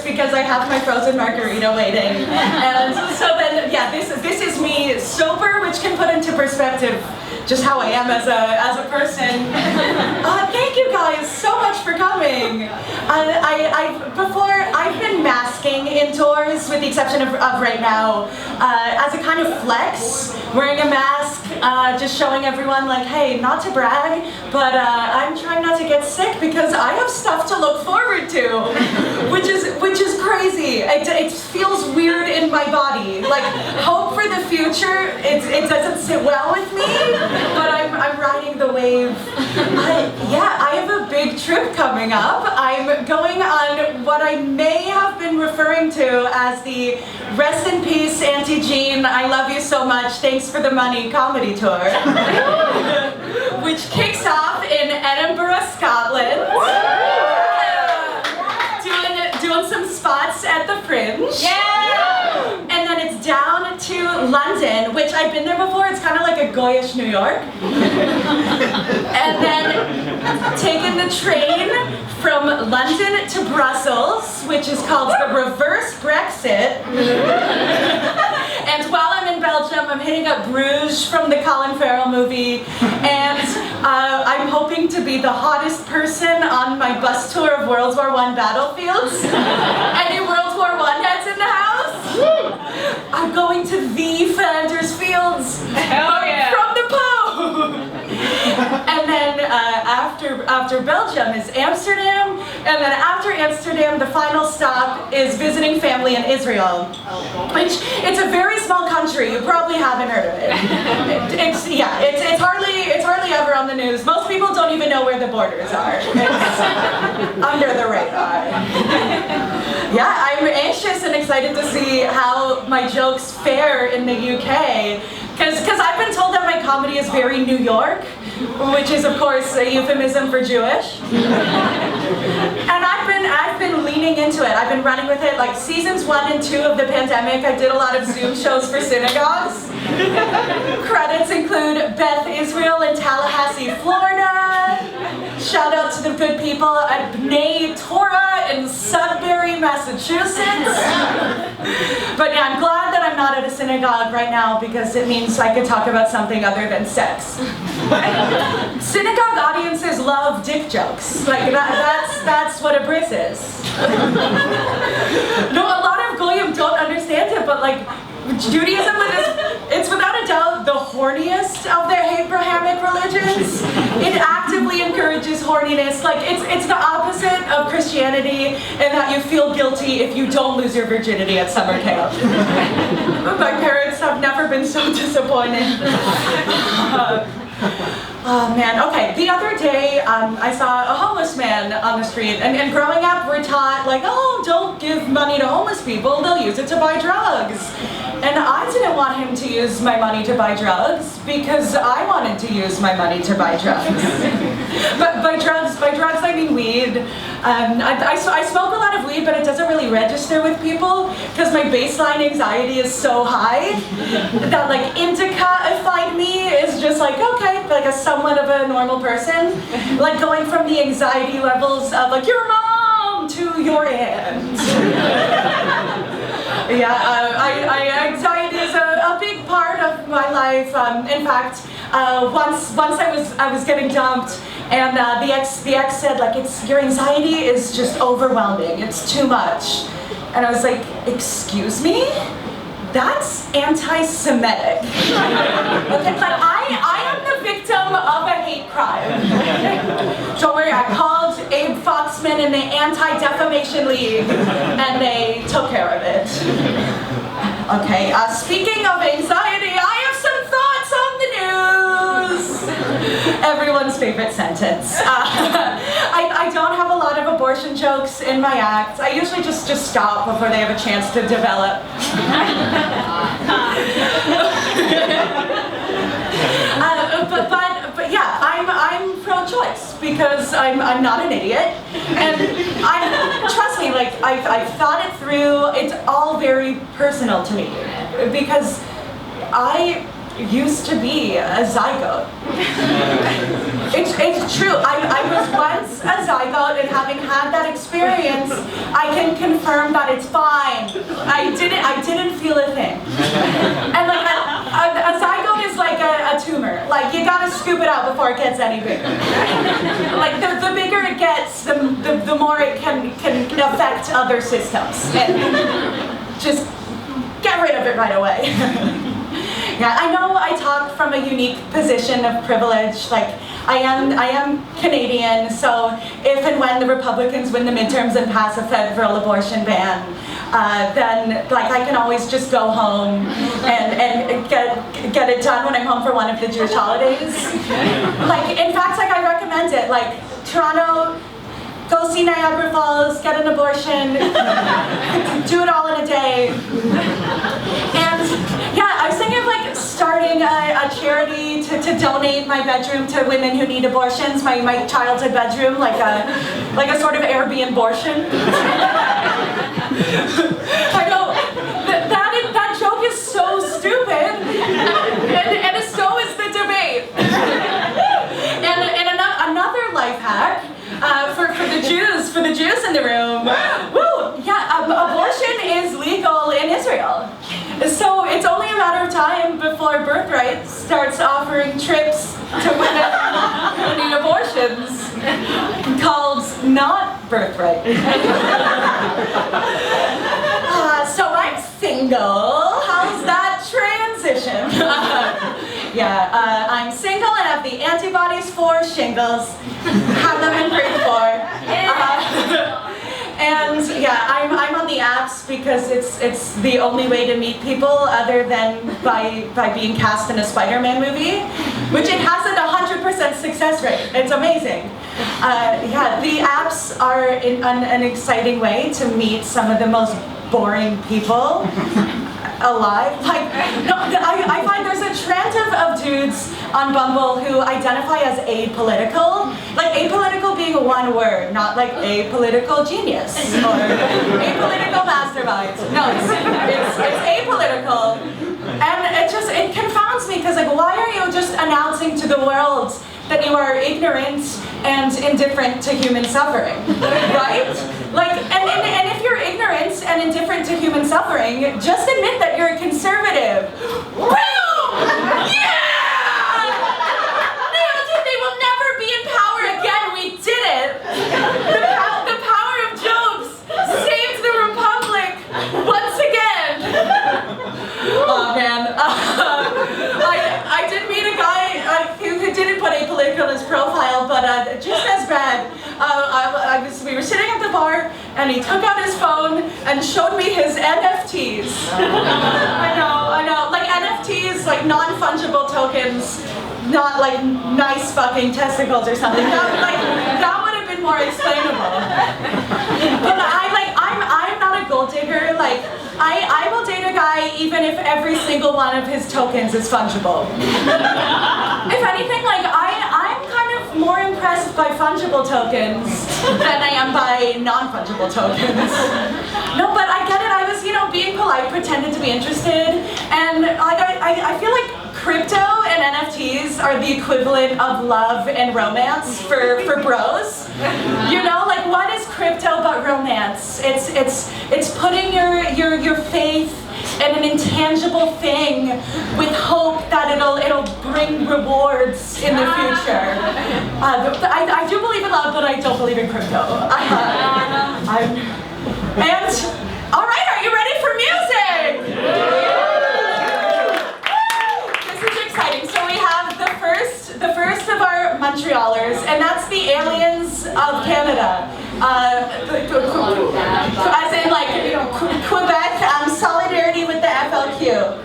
because I have my frozen margarita waiting. And so then, yeah, this is me sober, which can put into perspective just how I am as a person. Thank you guys so much for coming. I've been masking indoors, with the exception of right now, as a kind of flex, wearing a mask, just showing everyone like, hey, not to brag, but I'm trying not to get sick because I have stuff to look forward to, which is crazy. It feels weird in my body. Like, hope for the future, it doesn't sit well with me, but I'm riding the wave. I have a big trip coming up. I'm going on what I may have been referring to as the Rest in Peace, Auntie Jean, I love you so much, thanks for the money comedy tour, which kicks off in Edinburgh, Scotland. Doing some spots at the Fringe. Yeah! And then it's down to London, which I've been there before. It's kind of like a Goyish New York. And then taking the train from London to Brussels, which is called the Reverse Brexit. And while I'm in Belgium, I'm hitting up Bruges from the Colin Farrell movie. And I'm hoping to be the hottest person on my bus tour of World War I battlefields. Any World War I heads in the house? I'm going to the Flanders Fields. Hell yeah. From the Po. And then after Belgium is Amsterdam, and then after Amsterdam, the final stop is visiting family in Israel, which it's a very small country. You probably haven't heard of it. It's hardly ever on the news. Most people don't even know where the borders are. It's under the radar. Yeah, I'm anxious and excited to see how my jokes fare in the UK. Because I've been told that my comedy is very New York, which is of course a euphemism for Jewish. And I've been leaning into it. I've been running with it. Like seasons 1 and 2 of the pandemic, I did a lot of Zoom shows for synagogues. Credits include Beth Israel in Tallahassee, Florida. Shout out to the good people at B'nai Torah in Sudbury, Massachusetts. But yeah, I'm glad that I'm not at a synagogue right now because it means I could talk about something other than sex. Synagogue audiences love dick jokes. Like that's what a bris is. No, a lot of goyim don't understand it, but like Judaism it's without a doubt the horniest of the Abrahamic religions. It actively encourages horniness. Like it's the opposite of Christianity in that you feel guilty if you don't lose your virginity at summer camp. My parents have never been so disappointed. Oh man, okay, the other day I saw a homeless man on the street, and growing up we're taught like, oh, don't give money to homeless people, they'll use it to buy drugs. And I didn't want him to use my money to buy drugs because I wanted to use my money to buy drugs. But by drugs I mean weed. I smoke a lot of weed, but it doesn't really register with people because my baseline anxiety is so high that like indica-ified me is just like, okay, like a somewhat of a normal person. Like going from the anxiety levels of like your mom to your aunt. Yeah, anxiety is a big part of my life. In fact, once I was getting dumped, and the ex said like your anxiety is just overwhelming. It's too much, and I was like, excuse me, that's anti-Semitic. Okay, but I am the victim of a hate crime. Don't worry, I called Abe Foxman and the Anti-Defamation League, and they took care of it. Okay, speaking of anxiety, I have some thoughts on the news. Everyone's favorite sentence. I don't have a lot of abortion jokes in my act. I usually just stop before they have a chance to develop. But yeah, I'm pro-choice because I'm not an idiot, and trust me, like I've thought it through. It's all very personal to me because I used to be a zygote. It's true. I was once a zygote and having had that experience, I can confirm that it's fine. I didn't feel a thing. And like a zygote is like a tumor. Like you gotta scoop it out before it gets any bigger. Like the bigger it gets, the more it can affect other systems. And just get rid of it right away. Yeah, I know I talk from a unique position of privilege. Like I am Canadian, so if and when the Republicans win the midterms and pass a federal abortion ban, then like I can always just go home and get it done when I'm home for one of the Jewish holidays. Like in fact, like I recommend it. Like Toronto, go see Niagara Falls, get an abortion, do it all in a day. And yeah, I was thinking of like starting a charity to donate my bedroom to women who need abortions, my childhood bedroom, like a sort of Airbnb abortion. I know, that joke is so stupid, and so is the debate. And another life hack, for the Jews in the room, woo, yeah, abortion is legal in Israel. So it's only a matter of time before Birthright starts offering trips to women who need abortions, called not Birthright. So I'm single. How's that transition? Yeah, I'm single and have the antibodies for shingles. Have them in grade 4. And yeah, I'm on the apps because it's the only way to meet people other than by being cast in a Spider-Man movie, which it has a 100% success rate. It's amazing. Yeah, the apps are an exciting way to meet some of the most boring people alive. Like, no, I find there's a trend of dudes on Bumble who identify as apolitical. Like apolitical being one word, not like apolitical genius or apolitical mastermind. No, it's apolitical. And it confounds me because like, why are you just announcing to the world that you are ignorant and indifferent to human suffering, right? Like, and if you're ignorant and indifferent to human suffering, just admit that you're a conservative. Boom! Yeah! Nailed it! They will never be in power again. We did it. The power of jokes saved the republic once again. Oh man. I did meet a guy who didn't put apolitical in his profile, but just as bad. We were sitting at the bar, and he took out his phone and showed me his NFTs. I know. Like NFTs, like non-fungible tokens, not like nice fucking testicles or something. That would have been more explainable. But I'm not a gold digger. Like I will date a guy even if every single one of his tokens is fungible. If anything, like I'm kind of more impressed by fungible tokens than I am by non-fungible tokens. No, but I get it. I was, being polite, pretended to be interested, and I feel like crypto and NFTs are the equivalent of love and romance for bros. Like what is crypto but romance? It's putting your faith in an intangible thing with hope that it'll bring rewards in the future. I do believe in love, but I don't believe in crypto. And all right, are you ready for music? This is exciting. So we have the first of our Montrealers, and that's the Aliens of Canada. As in like Quebec, solidarity with the FLQ.